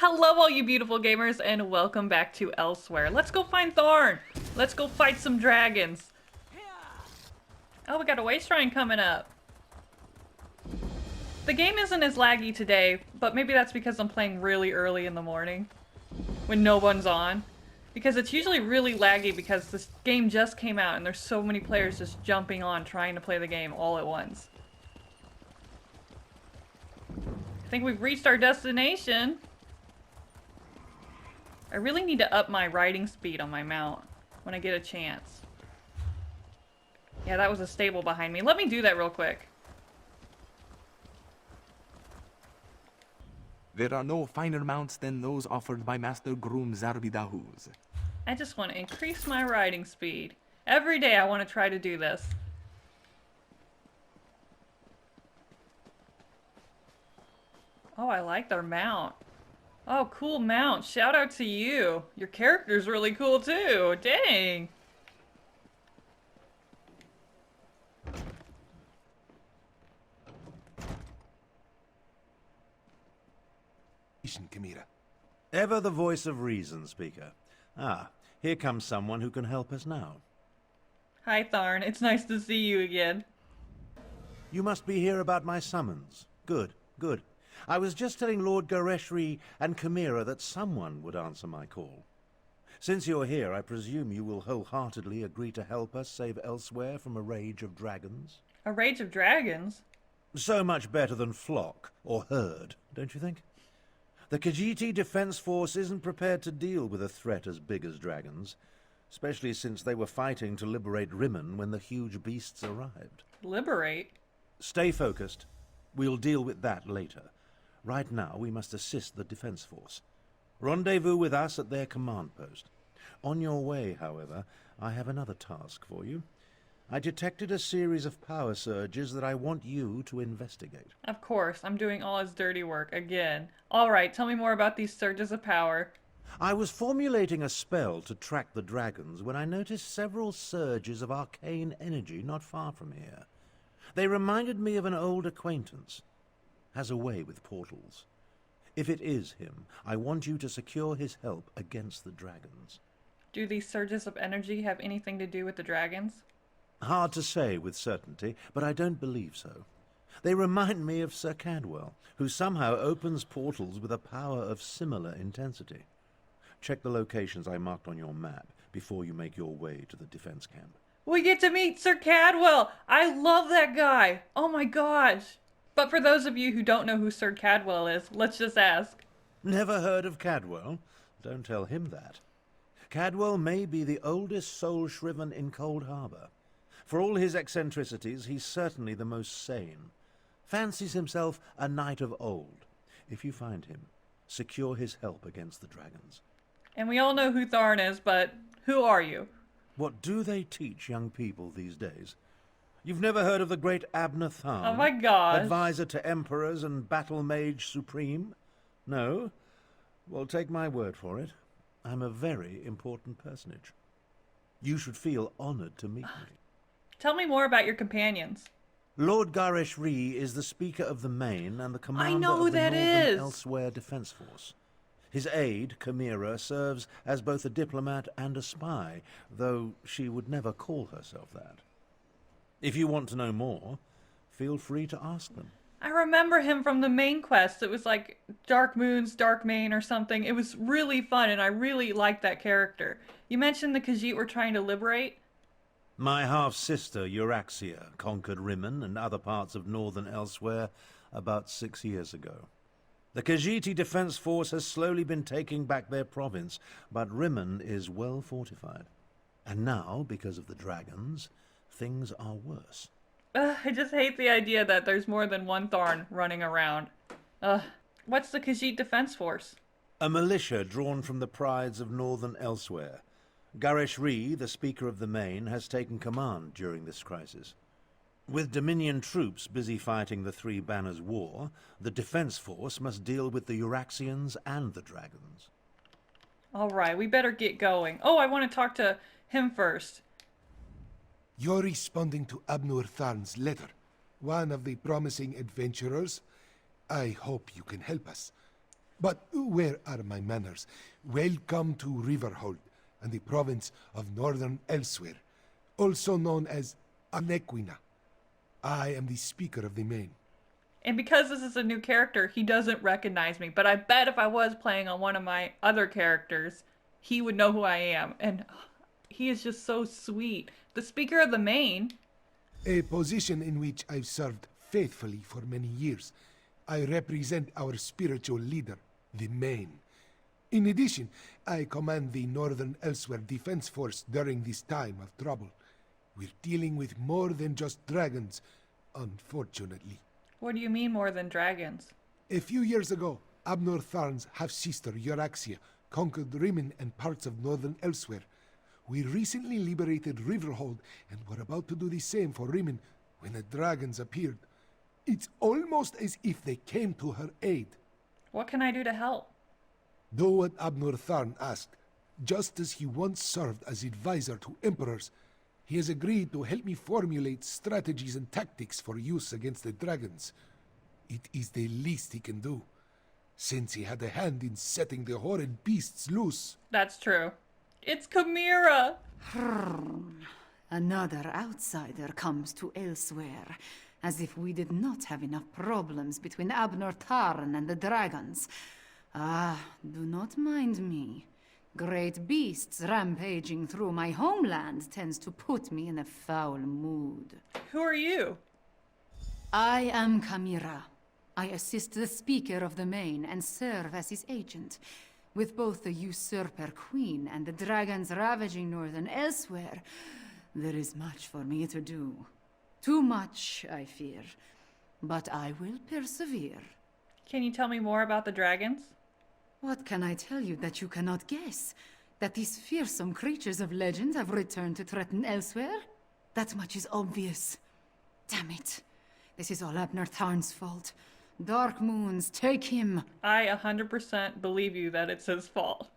Hello all you beautiful gamers and welcome back to Elsweyr. Let's go find Tharn! Let's go fight some dragons. Oh, we got a waste shrine coming up. The game isn't as laggy today, but maybe that's because I'm playing really early in the morning when no one's on. Because it's usually really laggy because this game just came out and there's so many players just jumping on trying to play the game all at once. I think we've reached our destination. I really need to up my riding speed on my mount when I get a chance. Yeah, that was a stable behind me. Let me do that real quick. There are no finer mounts than those offered by Master Groom Zarbidahuz. I just want to increase my riding speed. Every day I want to try to do this. Oh, I like their mount. Oh, cool mount. Shout out to you. Your character's really cool too. Dang. Chimera. Ever the voice of reason, Speaker. Ah, here comes someone who can help us now. Hi, Tharn. It's nice to see you again. You must be here about my summons. Good, good. I was just telling Lord Gareshri and Chimera that someone would answer my call. Since you're here, I presume you will wholeheartedly agree to help us save Elsweyr from a rage of dragons? A rage of dragons? So much better than flock or herd, don't you think? The Khajiit Defense Force isn't prepared to deal with a threat as big as dragons, especially since they were fighting to liberate Rimmon when the huge beasts arrived. Liberate? Stay focused. We'll deal with that later. Right now, we must assist the Defense Force. Rendezvous with us at their command post. On your way, however, I have another task for you. I detected a series of power surges that I want you to investigate. Of course, I'm doing all his dirty work again. Alright, tell me more about these surges of power. I was formulating a spell to track the dragons when I noticed several surges of arcane energy not far from here. They reminded me of an old acquaintance. Has a way with portals. If it is him, I want you to secure his help against the dragons. Do these surges of energy have anything to do with the dragons? Hard to say with certainty, but I don't believe so. They remind me of Sir Cadwell, who somehow opens portals with a power of similar intensity. Check the locations I marked on your map before you make your way to the defense camp. We get to meet Sir Cadwell! I love that guy! Oh my gosh! But for those of you who don't know who Sir Cadwell is, let's just ask. Never heard of Cadwell? Don't tell him that. Cadwell may be the oldest soul-shriven in Cold Harbor. For all his eccentricities, he's certainly the most sane. Fancies himself a knight of old. If you find him, secure his help against the dragons. And we all know who Tharn is, but who are you? What do they teach young people these days? You've never heard of the great Abner Tharn? Oh my gosh. Advisor to emperors and battle mage supreme? No? Well, take my word for it. I'm a very important personage. You should feel honored to meet me. Tell me more about your companions. Lord Gareshri is the Speaker of the Main and the commander know who of the that Northern is. Elsweyr Defense Force. His aide, Chimera, serves as both a diplomat and a spy, though she would never call herself that. If you want to know more, feel free to ask them. I remember him from the main quest. It was like Dark Moon's Dark Main or something. It was really fun and I really liked that character. You mentioned the Khajiit were trying to liberate? My half-sister, Euraxia, conquered Rimmon and other parts of northern Elsweyr about 6 years ago. The Khajiit Defense Force has slowly been taking back their province, but Rimmon is well fortified. And now, because of the dragons, things are worse. I just hate the idea that there's more than one Tharn running around. What's the Khajiit Defense Force? A militia drawn from the prides of northern Elsweyr. Gareshri, the Speaker of the Main, has taken command during this crisis. With Dominion troops busy fighting the Three Banners War, the Defense Force must deal with the Euraxians and the dragons. Alright, we better get going. Oh, I want to talk to him first. You're responding to Abner Tharn's letter. One of the promising adventurers. I hope you can help us. But where are my manners? Welcome to Riverhold and the province of Northern Elsweyr, also known as Anequina. I am the speaker of the main. And because this is a new character, he doesn't recognize me. But I bet if I was playing on one of my other characters, he would know who I am. And he is just so sweet. The speaker of the main. A position in which I've served faithfully for many years. I represent our spiritual leader, the main. In addition, I command the Northern Elsweyr Defense Force during this time of trouble. We're dealing with more than just dragons, unfortunately. What do you mean more than dragons? A few years ago, Abnor Tharn's half-sister Euraxia conquered Rimen and parts of Northern Elsweyr. We recently liberated Riverhold and were about to do the same for Rimen when the dragons appeared. It's almost as if they came to her aid. What can I do to help? Do what Abnor Tharn asked. Just as he once served as advisor to emperors, he has agreed to help me formulate strategies and tactics for use against the dragons. It is the least he can do, since he had a hand in setting the horrid beasts loose. That's true. It's Chimera! Another outsider comes to Elsweyr, as if we did not have enough problems between Abnor Tharn and the dragons. Ah, do not mind me. Great beasts rampaging through my homeland tends to put me in a foul mood. Who are you? I am Chimera. I assist the Speaker of the Main and serve as his agent. With both the usurper queen and the dragons ravaging Northern Elsweyr, there is much for me to do. Too much, I fear. But I will persevere. Can you tell me more about the dragons? What can I tell you that you cannot guess? That these fearsome creatures of legend have returned to threaten Elsweyr? That much is obvious. Damn it. This is all Abnor Tharn's fault. Dark Moons, take him! I 100% believe you that it's his fault.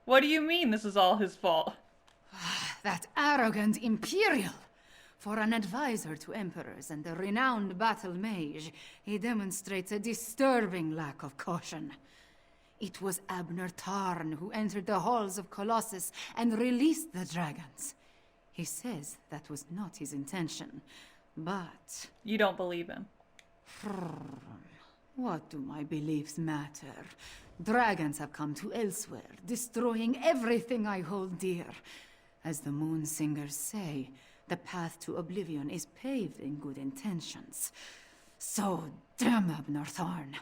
What do you mean this is all his fault? That arrogant Imperial! For an advisor to emperors and a renowned battle mage, he demonstrates a disturbing lack of caution. It was Abnor Tharn who entered the halls of Colossus and released the dragons. He says that was not his intention, but... You don't believe him. What do my beliefs matter? Dragons have come to Elsweyr, destroying everything I hold dear. As the Moon Singers say, the path to oblivion is paved in good intentions. So, damn Abnor Tharn.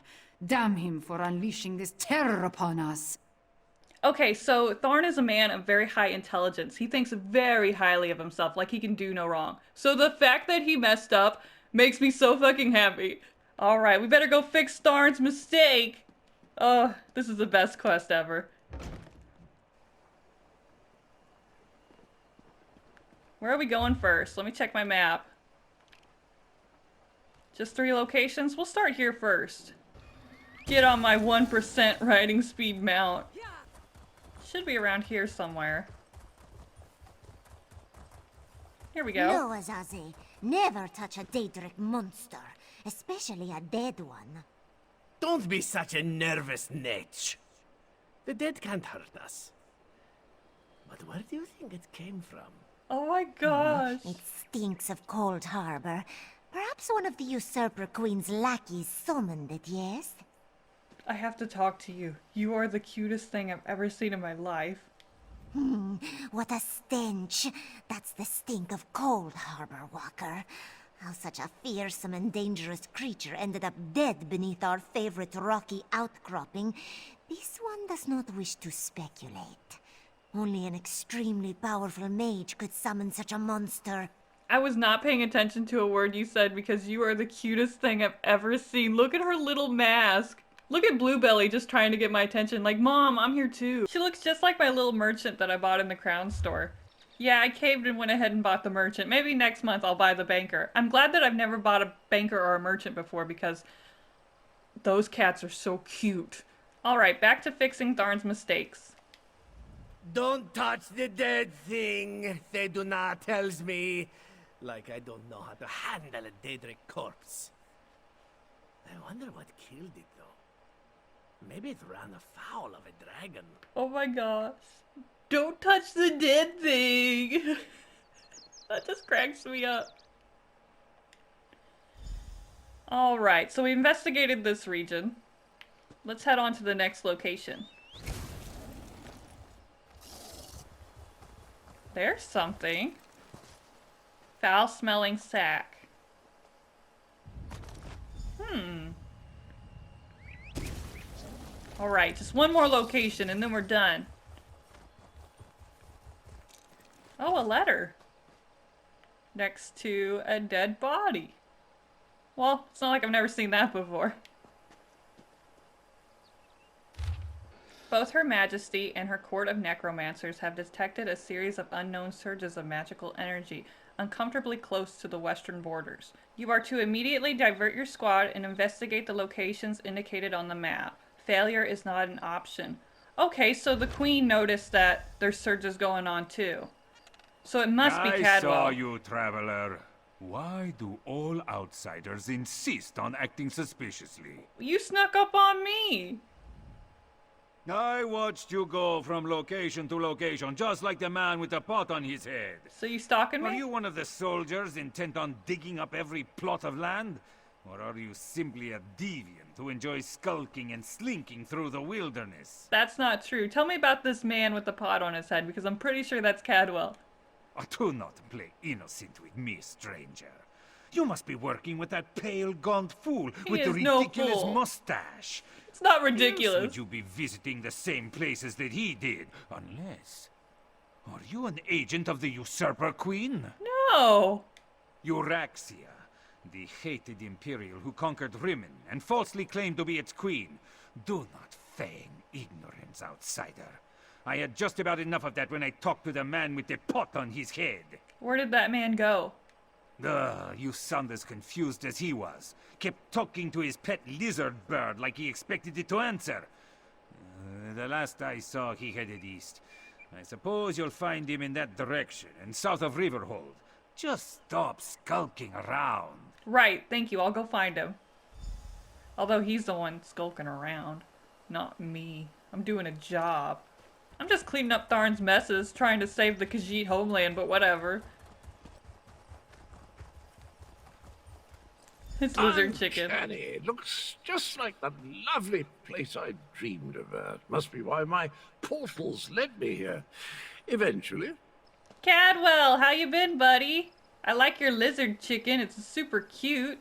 Damn him for unleashing this terror upon us. Okay, so Tharn is a man of very high intelligence. He thinks very highly of himself, like he can do no wrong. So the fact that he messed up makes me so fucking happy. Alright, we better go fix Tharn's mistake. Oh, this is the best quest ever. Where are we going first? Let me check my map. Just 3 locations? We'll start here first. Get on my 1% riding speed mount. Should be around here somewhere. Here we go. No, Azazi. Never touch a Daedric monster, especially a dead one. Don't be such a nervous netch. The dead can't hurt us. But where do you think it came from? Oh my gosh. It stinks of Cold Harbor. Perhaps one of the usurper queen's lackeys summoned it, yes? I have to talk to you. You are the cutest thing I've ever seen in my life. What a stench. That's the stink of Cold Harbor, Walker. How such a fearsome and dangerous creature ended up dead beneath our favorite rocky outcropping, this one does not wish to speculate. Only an extremely powerful mage could summon such a monster. I was not paying attention to a word you said because you are the cutest thing I've ever seen. Look at her little mask. Look at Bluebelly just trying to get my attention. Like, Mom, I'm here too. She looks just like my little merchant that I bought in the Crown store. Yeah, I caved and went ahead and bought the merchant. Maybe next month I'll buy the banker. I'm glad that I've never bought a banker or a merchant before because those cats are so cute. Alright, back to fixing Tharn's mistakes. Don't touch the dead thing, Theduna tells me. Like I don't know how to handle a Daedric corpse. I wonder what killed it, though. Maybe it ran afoul of a dragon. Oh my gosh. Don't touch the dead thing. That just cracks me up. Alright, so we investigated this region. Let's head on to the next location. There's something. Foul-smelling sack. Alright, just one more location and then we're done. Oh, a letter. Next to a dead body. Well, it's not like I've never seen that before. Both Her Majesty and her court of necromancers have detected a series of unknown surges of magical energy uncomfortably close to the western borders. You are to immediately divert your squad and investigate the locations indicated on the map. Failure is not an option. Okay, so the Queen noticed that there's surges going on too. So it must be Cadwell. I saw you, traveler. Why do all outsiders insist on acting suspiciously? You snuck up on me. I watched you go from location to location, just like the man with the pot on his head. So you stalking me? Are you one of the soldiers intent on digging up every plot of land? Or are you simply a deviant who enjoys skulking and slinking through the wilderness? That's not true. Tell me about this man with the pot on his head, because I'm pretty sure that's Cadwell. Oh, do not play innocent with me, stranger. You must be working with that pale, gaunt fool with the ridiculous mustache. It's not Else ridiculous. would you be visiting the same places that he did? Unless... Are you an agent of the usurper queen? No. Euraxia, the hated Imperial who conquered Rimmon and falsely claimed to be its queen. Do not feign ignorance, outsider. I had just about enough of that when I talked to the man with the pot on his head. Where did that man go? You sound as confused as he was. Kept talking to his pet lizard bird like he expected it to answer. The last I saw, he headed east. I suppose you'll find him in that direction, and south of Riverhold. Just stop skulking around. Right, thank you. I'll go find him. Although he's the one skulking around, not me. I'm doing a job. I'm just cleaning up Tharn's messes, trying to save the Khajiit homeland, but whatever. It's lizard chicken. Uncanny. It looks just like that lovely place I dreamed of. Must be why my portals led me here. Eventually. Cadwell, how you been, buddy? I like your lizard chicken. It's super cute.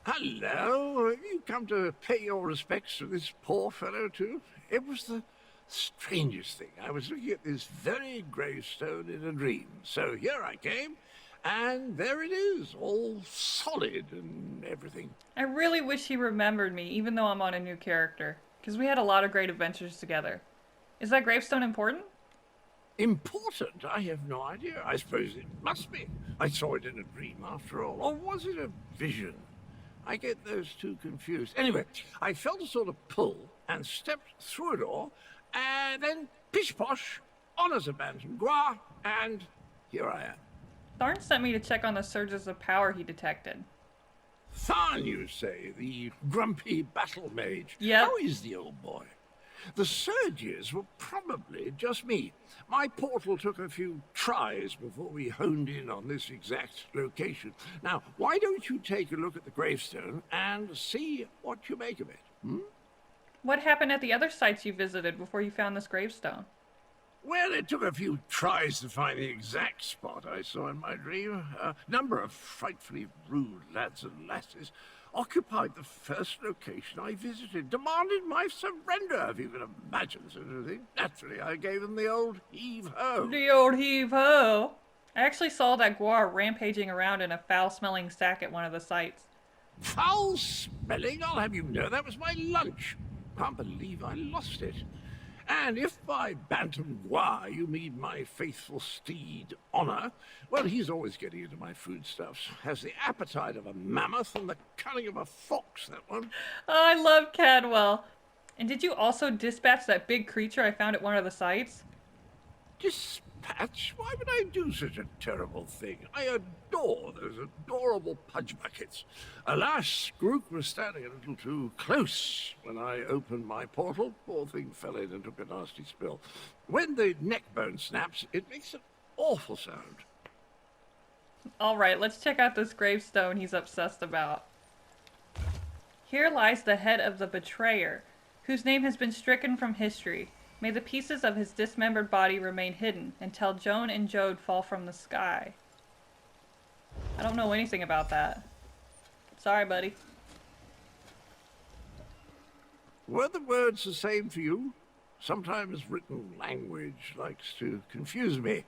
Hello. Have you come to pay your respects to this poor fellow, too? It was the strangest thing. I was looking at this very gravestone in a dream. So here I came. And there it is, all solid and everything. I really wish he remembered me, even though I'm on a new character. Because we had a lot of great adventures together. Is that gravestone important? Important? I have no idea. I suppose it must be. I saw it in a dream, after all. Or was it a vision? I get those two confused. Anyway, I felt a sort of pull and stepped through a door, and then pish-posh, honours abandoned Gua, and here I am. Tharn sent me to check on the surges of power he detected. Tharn, you say, the grumpy battle mage. Yep. How is the old boy? The surges were probably just me. My portal took a few tries before we honed in on this exact location. Now, why don't you take a look at the gravestone and see what you make of it, hmm? What happened at the other sites you visited before you found this gravestone? Well, it took a few tries to find the exact spot I saw in my dream. A number of frightfully rude lads and lasses occupied the first location I visited, demanded my surrender, if you can imagine such a thing. Naturally, I gave them the old heave-ho. The old heave-ho! I actually saw that Guar rampaging around in a foul-smelling sack at one of the sites. Foul-smelling? I'll have you know that was my lunch. Can't believe I lost it. And if by Bantam Gua you mean my faithful steed, Honor, well, he's always getting into my foodstuffs. Has the appetite of a mammoth and the cunning of a fox, that one. Oh, I love Cadwell. And did you also dispatch that big creature I found at one of the sites? Patch. Why would I do such a terrible thing? I adore those adorable pudge buckets. Alas, Grook was standing a little too close when I opened my portal. Poor thing fell in and took a nasty spill. When the neck bone snaps, it makes an awful sound. Alright, let's check out this gravestone he's obsessed about. Here lies the head of the betrayer, whose name has been stricken from history. May the pieces of his dismembered body remain hidden until Joan and Jode fall from the sky. I don't know anything about that. Sorry, buddy. Were the words the same for you? Sometimes written language likes to confuse me.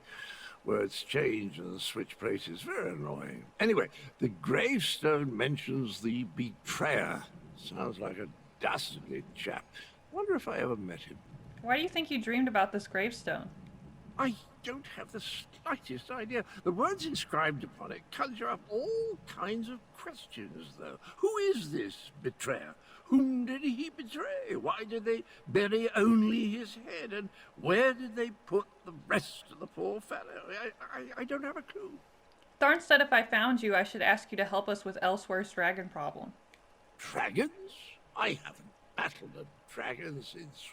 Words change and switch places. Very annoying. Anyway, the gravestone mentions the betrayer. Sounds like a dastardly chap. Wonder if I ever met him. Why do you think you dreamed about this gravestone? I don't have the slightest idea. The words inscribed upon it conjure up all kinds of questions, though. Who is this betrayer? Whom did he betray? Why did they bury only his head? And where did they put the rest of the poor fellow? I don't have a clue. Tharn said if I found you, I should ask you to help us with Elsweyr's dragon problem. Dragons? I haven't battled a dragon since...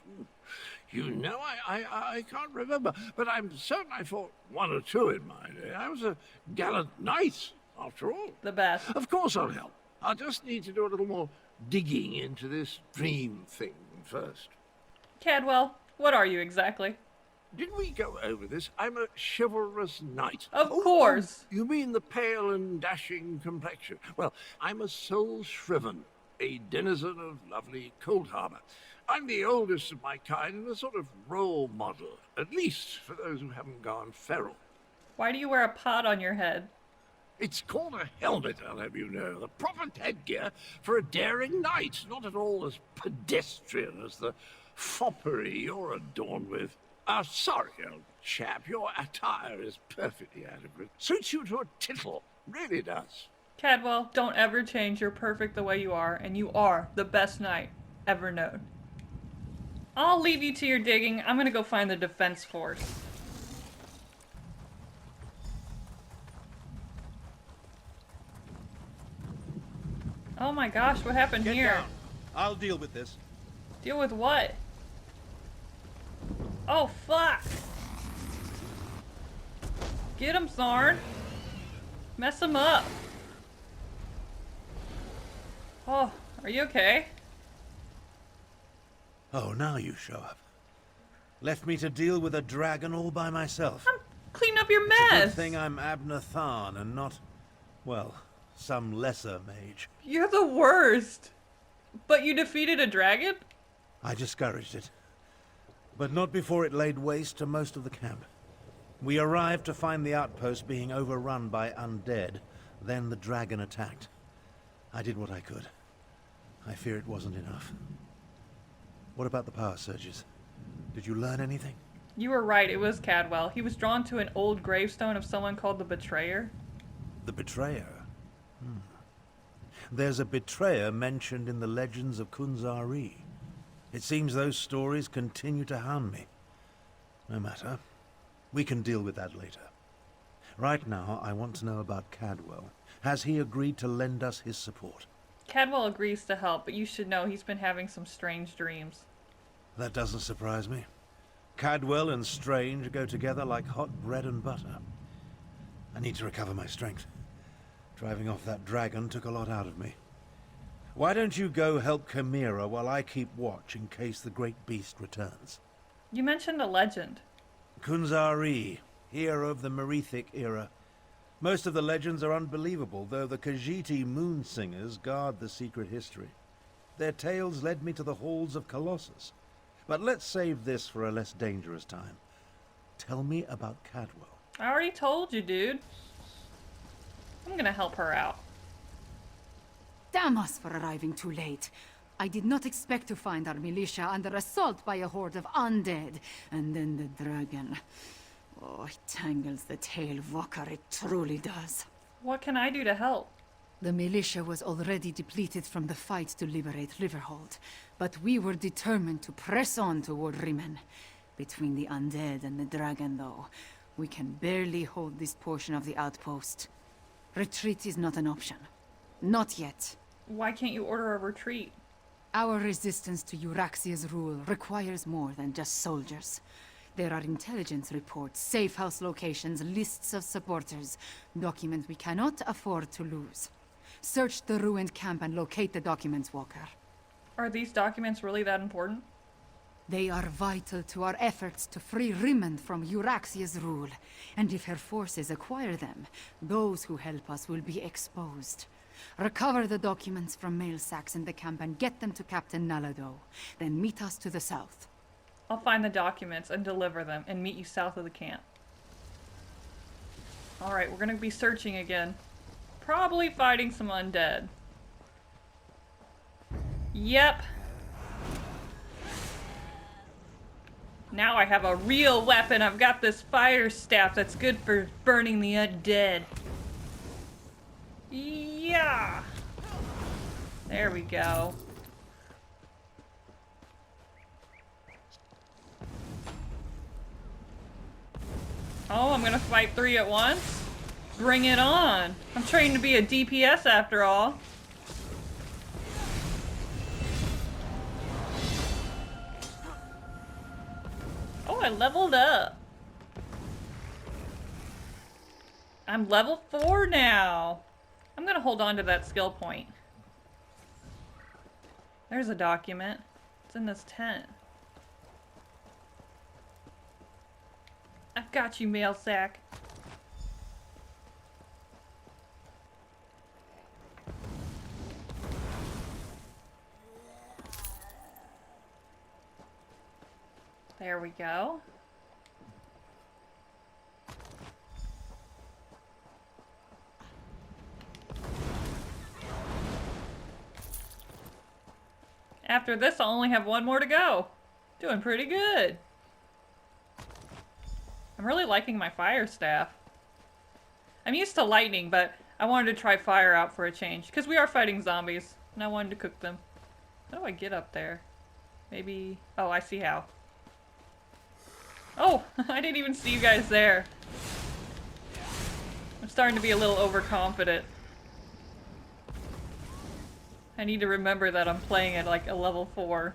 You know, I can't remember, but I'm certain I fought one or two in my day. I was a gallant knight, after all. The best. Of course I'll help. I'll just need to do a little more digging into this dream thing first. Cadwell, what are you exactly? Did we go over this? I'm a chivalrous knight. Of course. You mean the pale and dashing complexion? Well, I'm a soul shriven, a denizen of lovely Cold Harbor. I'm the oldest of my kind and a sort of role model, at least for those who haven't gone feral. Why do you wear a pot on your head? It's called a helmet, I'll have you know. The proper headgear for a daring knight, not at all as pedestrian as the foppery you're adorned with. Sorry, old chap, your attire is perfectly adequate. Suits you to a tittle, really does. Cadwell, don't ever change. You're perfect the way you are, and you are the best knight ever known. I'll leave you to your digging. I'm gonna go find the defense force. Oh my gosh, what happened Get here? down. I'll deal with this. Deal with what? Oh, fuck! Get him, Tharn! Mess him up! Oh, are you okay? Oh, now you show up. Left me to deal with a dragon all by myself. I'm cleaning up your It's a mess! good thing I'm Abner Tharn and not, well, some lesser mage. You're the worst! But you defeated a dragon? I discouraged it. But not before it laid waste to most of the camp. We arrived to find the outpost being overrun by undead. Then the dragon attacked. I did what I could. I fear it wasn't enough. What about the power surges? Did you learn anything? You were right, it was Cadwell. He was drawn to an old gravestone of someone called the Betrayer. The Betrayer? There's a betrayer mentioned in the legends of Kunzari. It seems those stories continue to hound me. No matter. We can deal with that later. Right now, I want to know about Cadwell. Has he agreed to lend us his support? Cadwell agrees to help, but you should know he's been having some strange dreams. That doesn't surprise me. Cadwell and Strange go together like hot bread and butter. I need to recover my strength. Driving off that dragon took a lot out of me. Why don't you go help Chimera while I keep watch in case the great beast returns? You mentioned a legend. Kunzari, hero of the Merethic era. Most of the legends are unbelievable, though the Khajiit moon singers guard the secret history. Their tales led me to the halls of Colossus. But let's save this for a less dangerous time. Tell me about Cadwell. I already told you, dude. I'm gonna help her out. Damn us for arriving too late. I did not expect to find our militia under assault by a horde of undead, and then the dragon. Oh, it tangles the tail, Walker, it truly does. What can I do to help? The militia was already depleted from the fight to liberate Riverhold, but we were determined to press on toward Riemann. Between the undead and the dragon, though, We can barely hold this portion of the outpost. Retreat is not an option. Not yet. Why can't you order a retreat? Our resistance to Euraxia's rule requires more than just soldiers. There are intelligence reports, safe house locations, lists of supporters, documents we cannot afford to lose. Search the ruined camp and locate the documents, Walker. Are these documents really that important? They are vital to our efforts to free Rimond from Euraxia's rule. And if her forces acquire them, those who help us will be exposed. Recover the documents from mail sacks in the camp and get them to Captain Nalado. Then meet us to the south. I'll find the documents and deliver them and meet you south of the camp. Alright, we're gonna be searching again. Probably fighting some undead. Yep. Now I have a real weapon. I've got this fire staff that's good for burning the undead. Yeah. There we go. Oh, I'm gonna fight 3 at once? Bring it on. I'm trained to be a DPS after all. Oh, I leveled up. I'm level 4 now. I'm gonna hold on to that skill point. There's a document. It's in this tent. I've got you, mail sack. There we go. After this, I'll only have 1 more to go. Doing pretty good. I'm really liking my fire staff. I'm used to lightning, but I wanted to try fire out for a change. Because we are fighting zombies, and I wanted to cook them. How do I get up there? Maybe... Oh, I see how. Oh, I didn't even see you guys there. I'm starting to be a little overconfident. I need to remember that I'm playing at like a level 4.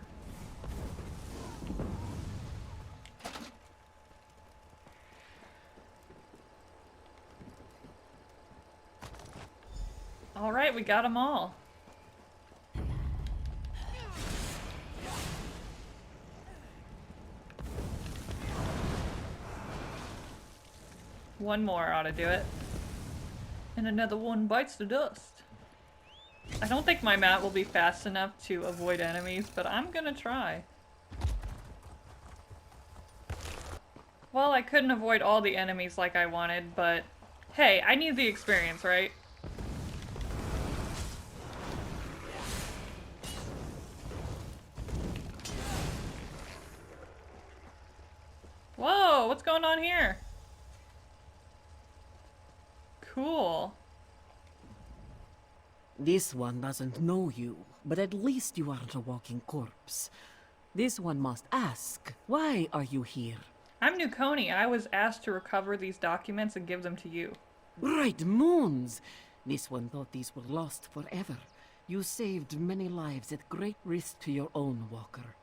Alright, we got them all. One more ought to do it. And another one bites the dust. I don't think my mat will be fast enough to avoid enemies, but I'm gonna try. Well, I couldn't avoid all the enemies like I wanted, but hey, I need the experience, right? Whoa, what's going on here? Cool. This one doesn't know you, but at least you aren't a walking corpse. This one must ask, why are you here? I'm Nukoni. I was asked to recover these documents and give them to you. Bright moons! This one thought these were lost forever. You saved many lives at great risk to your own, Walker.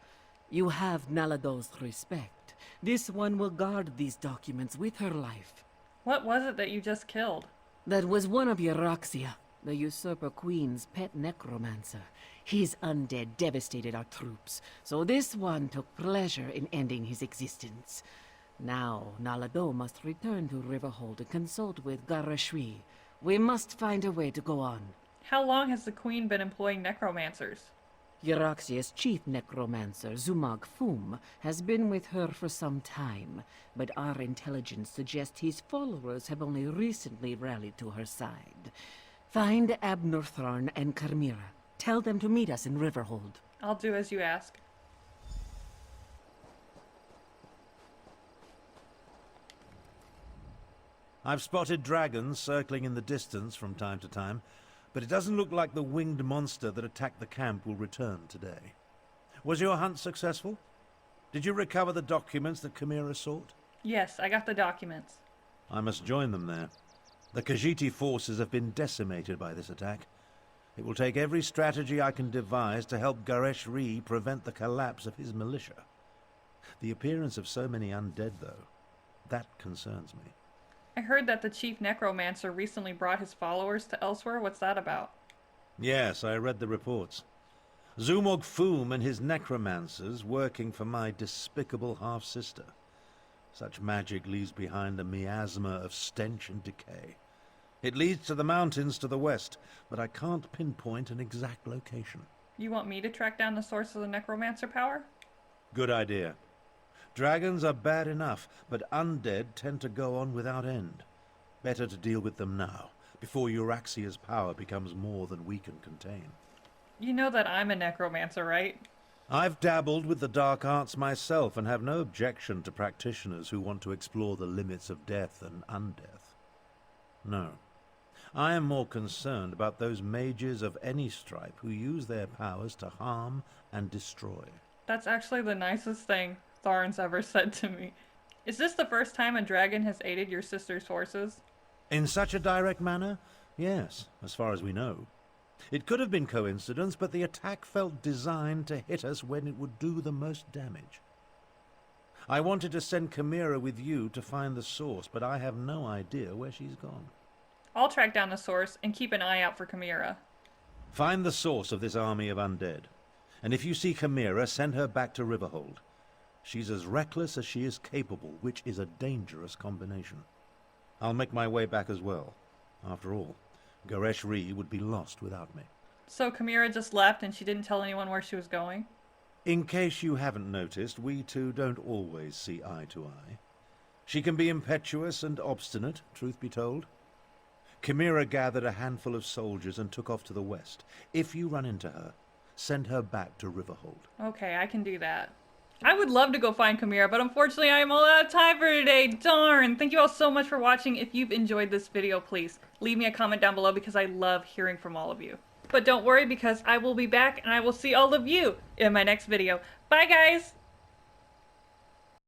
You have Nalado's respect. This one will guard these documents with her life. What was it that you just killed? That was one of Euraxia, the usurper queen's pet necromancer. His undead devastated our troops, so this one took pleasure in ending his existence. Now, Nalado must return to Riverhold and consult with Garashwi. We must find a way to go on. How long has the queen been employing necromancers? Euraxia's chief necromancer, Zumag Fum, has been with her for some time, but our intelligence suggests his followers have only recently rallied to her side. Find Abnortharn and Carmira. Tell them to meet us in Riverhold. I'll do as you ask. I've spotted dragons circling in the distance from time to time, but it doesn't look like the winged monster that attacked the camp will return today. Was your hunt successful? Did you recover the documents that Chimera sought? Yes, I got the documents. I must join them there. The Khajiit forces have been decimated by this attack. It will take every strategy I can devise to help Garesh-Ree prevent the collapse of his militia. The appearance of so many undead, though, that concerns me. I heard that the chief necromancer recently brought his followers to Elsweyr. What's that about? Yes, I read the reports. Zumog Foom and his necromancers working for my despicable half-sister. Such magic leaves behind a miasma of stench and decay. It leads to the mountains to the west, but I can't pinpoint an exact location. You want me to track down the source of the necromancer power? Good idea. Dragons are bad enough, but undead tend to go on without end. Better to deal with them now, before Euraxia's power becomes more than we can contain. You know that I'm a necromancer, right? I've dabbled with the dark arts myself and have no objection to practitioners who want to explore the limits of death and undeath. No. I am more concerned about those mages of any stripe who use their powers to harm and destroy. That's actually the nicest thing Thorin's ever said to me. Is this the first time a dragon has aided your sister's forces? In such a direct manner? Yes, as far as we know. It could have been coincidence, but the attack felt designed to hit us when it would do the most damage. I wanted to send Chimera with you to find the source, but I have no idea where she's gone. I'll track down the source and keep an eye out for Chimera. Find the source of this army of undead. And if you see Chimera, send her back to Riverhold. She's as reckless as she is capable, which is a dangerous combination. I'll make my way back as well. After all, Garesh-Ree would be lost without me. So Chimera just left and she didn't tell anyone where she was going? In case you haven't noticed, we two don't always see eye to eye. She can be impetuous and obstinate, truth be told. Chimera gathered a handful of soldiers and took off to the west. If you run into her, send her back to Riverhold. Okay, I can do that. I would love to go find Chimera, but unfortunately I am all out of time for today. Darn! Thank you all so much for watching. If you've enjoyed this video, please leave me a comment down below because I love hearing from all of you. But don't worry because I will be back and I will see all of you in my next video. Bye guys!